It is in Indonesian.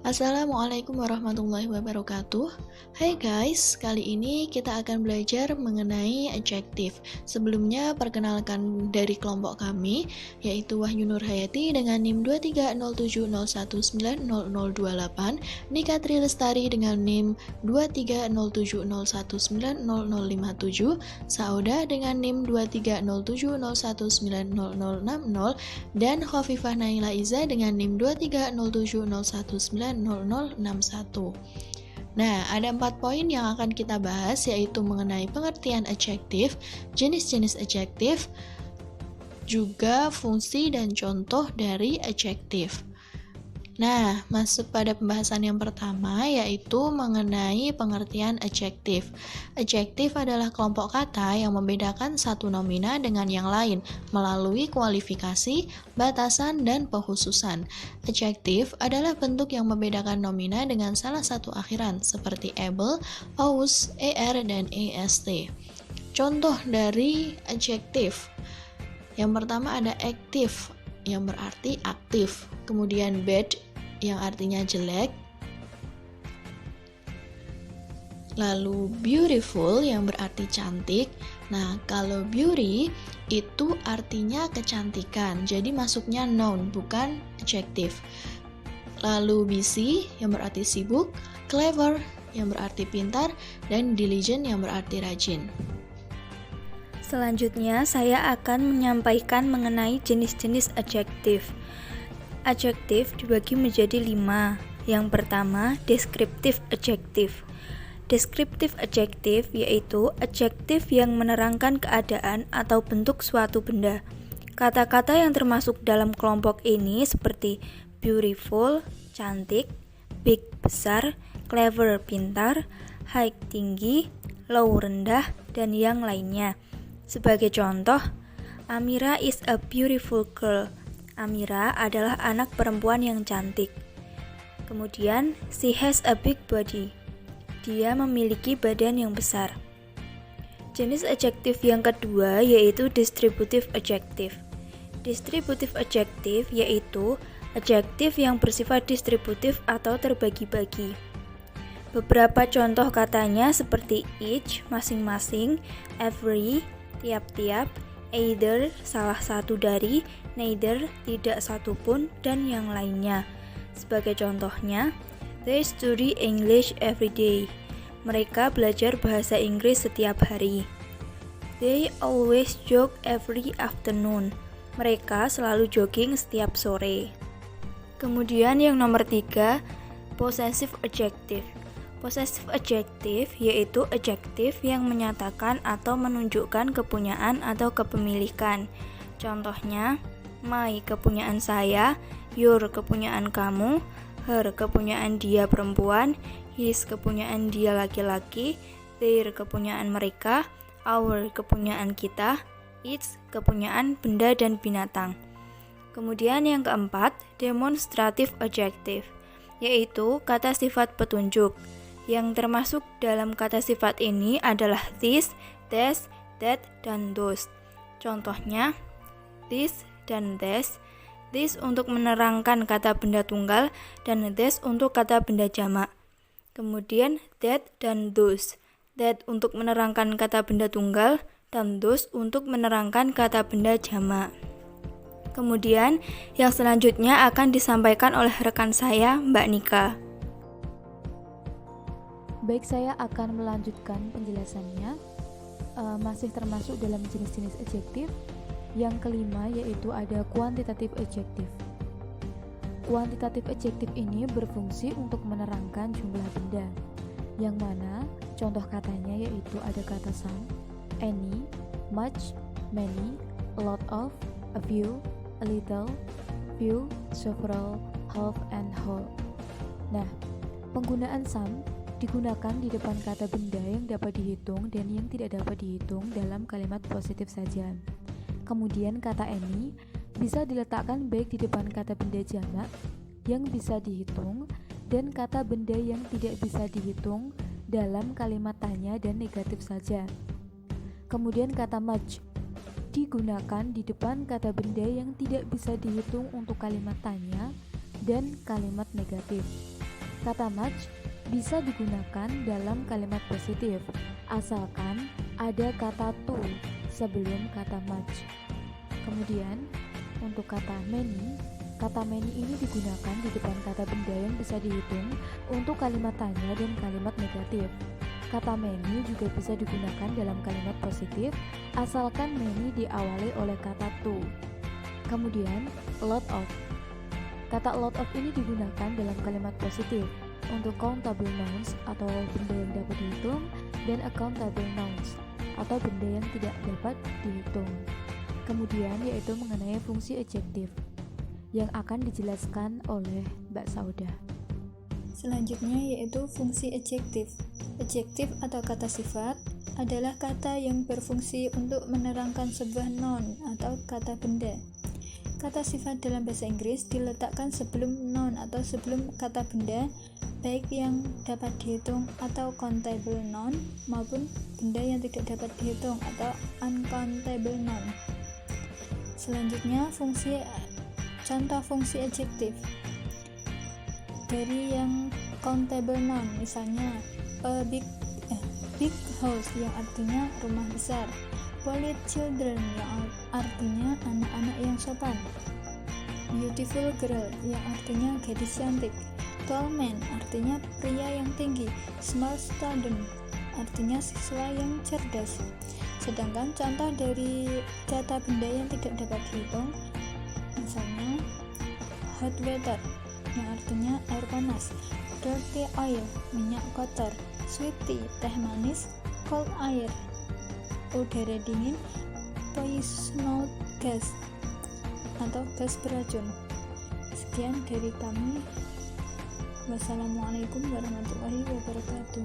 Assalamualaikum warahmatullahi wabarakatuh. Hai guys, kali ini kita akan belajar mengenai adjektif. Sebelumnya perkenalkan dari kelompok kami, yaitu Wahyu Nurhayati dengan NIM 23070190028, Nika Tri Lestari dengan NIM 23070190057, Sauda dengan NIM 23070190060, dan Khofifah Naila Iza dengan NIM 23070190061. Nah, ada 4 poin yang akan kita bahas, yaitu mengenai pengertian adjektif, jenis-jenis adjektif, juga fungsi dan contoh dari adjektif. Nah, masuk pada pembahasan yang pertama, yaitu mengenai pengertian adjektif. Adjektif adalah kelompok kata yang membedakan satu nomina dengan yang lain melalui kualifikasi, batasan, dan pengkhususan. Adjektif adalah bentuk yang membedakan nomina dengan salah satu akhiran seperti able, aus, er, dan est. Contoh dari adjektif. Yang pertama ada active, yang berarti aktif. Kemudian bad, yang artinya jelek. Lalu beautiful, yang berarti cantik. Nah, kalau beauty itu artinya kecantikan, jadi masuknya noun, bukan adjektif. Lalu busy, yang berarti sibuk. Clever, yang berarti pintar. Dan diligent, yang berarti rajin. Selanjutnya, saya akan menyampaikan mengenai jenis-jenis adjektif. Adjektif dibagi menjadi 5. Yang pertama, descriptive adjective. Descriptive adjective yaitu adjektif yang menerangkan keadaan atau bentuk suatu benda. Kata-kata yang termasuk dalam kelompok ini seperti beautiful, cantik, big, besar, clever, pintar, high, tinggi, low, rendah, dan yang lainnya. Sebagai contoh, Amira is a beautiful girl. Amira adalah anak perempuan yang cantik. Kemudian, she has a big body. Dia memiliki badan yang besar. Jenis adjektif yang kedua yaitu distributive adjective. Distributive adjective yaitu adjektif yang bersifat distributif atau terbagi-bagi. Beberapa contoh katanya seperti each, masing-masing, every, tiap-tiap, either, salah satu dari, neither, tidak satupun, dan yang lainnya. Sebagai contohnya, they study English every day. Mereka belajar bahasa Inggris setiap hari. They always jog every afternoon. Mereka selalu jogging setiap sore. Kemudian yang nomor 3, possessive adjective. Possessive adjective yaitu adjektif yang menyatakan atau menunjukkan kepunyaan atau kepemilikan. Contohnya, my kepunyaan saya, your kepunyaan kamu, her kepunyaan dia perempuan, his kepunyaan dia laki-laki, their kepunyaan mereka, our kepunyaan kita, its kepunyaan benda dan binatang. Kemudian yang keempat, demonstrative adjective, yaitu kata sifat petunjuk. Yang termasuk dalam kata sifat ini adalah this, this, that, dan those. Contohnya, this dan this. This untuk menerangkan kata benda tunggal dan this untuk kata benda jamak. Kemudian that dan those. That untuk menerangkan kata benda tunggal dan those untuk menerangkan kata benda jamak. Kemudian yang selanjutnya akan disampaikan oleh rekan saya, Mbak Nika. Baik, saya akan melanjutkan penjelasannya. Masih termasuk dalam jenis-jenis adjektif. Yang kelima yaitu ada quantitative adjective. Quantitative adjective ini berfungsi untuk menerangkan jumlah benda, yang mana contoh katanya yaitu ada kata some, any, much, many, a lot of, a few, a little, few, several, half, and whole. Nah, penggunaan some digunakan di depan kata benda yang dapat dihitung dan yang tidak dapat dihitung dalam kalimat positif saja. Kemudian kata any bisa diletakkan baik di depan kata benda jamak yang bisa dihitung dan kata benda yang tidak bisa dihitung dalam kalimat tanya dan negatif saja. Kemudian kata much digunakan di depan kata benda yang tidak bisa dihitung untuk kalimat tanya dan kalimat negatif. Kata much bisa digunakan dalam kalimat positif, asalkan ada kata to sebelum kata much. Kemudian, untuk kata many ini digunakan di depan kata benda yang bisa dihitung untuk kalimat tanya dan kalimat negatif. Kata many juga bisa digunakan dalam kalimat positif, asalkan many diawali oleh kata to. Kemudian, lot of. Kata lot of ini digunakan dalam kalimat positif untuk countable nouns atau benda yang dapat dihitung, dan uncountable nouns atau benda yang tidak dapat dihitung. Kemudian yaitu mengenai fungsi adjektif yang akan dijelaskan oleh Mbak Sauda. Selanjutnya yaitu fungsi adjektif. Adjektif atau kata sifat adalah kata yang berfungsi untuk menerangkan sebuah noun atau kata benda. Kata sifat dalam bahasa Inggris diletakkan sebelum noun atau sebelum kata benda, baik yang dapat dihitung atau countable noun maupun benda yang tidak dapat dihitung atau uncountable noun. Selanjutnya contoh fungsi adjektif dari yang countable noun, misalnya a big house yang artinya rumah besar, polite children yang artinya anak-anak yang sopan, beautiful girl yang artinya gadis cantik, tall man artinya pria yang tinggi, smart student artinya siswa yang cerdas. Sedangkan contoh dari kata benda yang tidak dapat dihitung, misalnya hot water yang artinya air panas, dirty oil minyak kotor, sweet tea teh manis, cold air udara dingin, poisonous gas atau gas beracun. Sekian dari kami. Wassalamualaikum warahmatullahi wabarakatuh.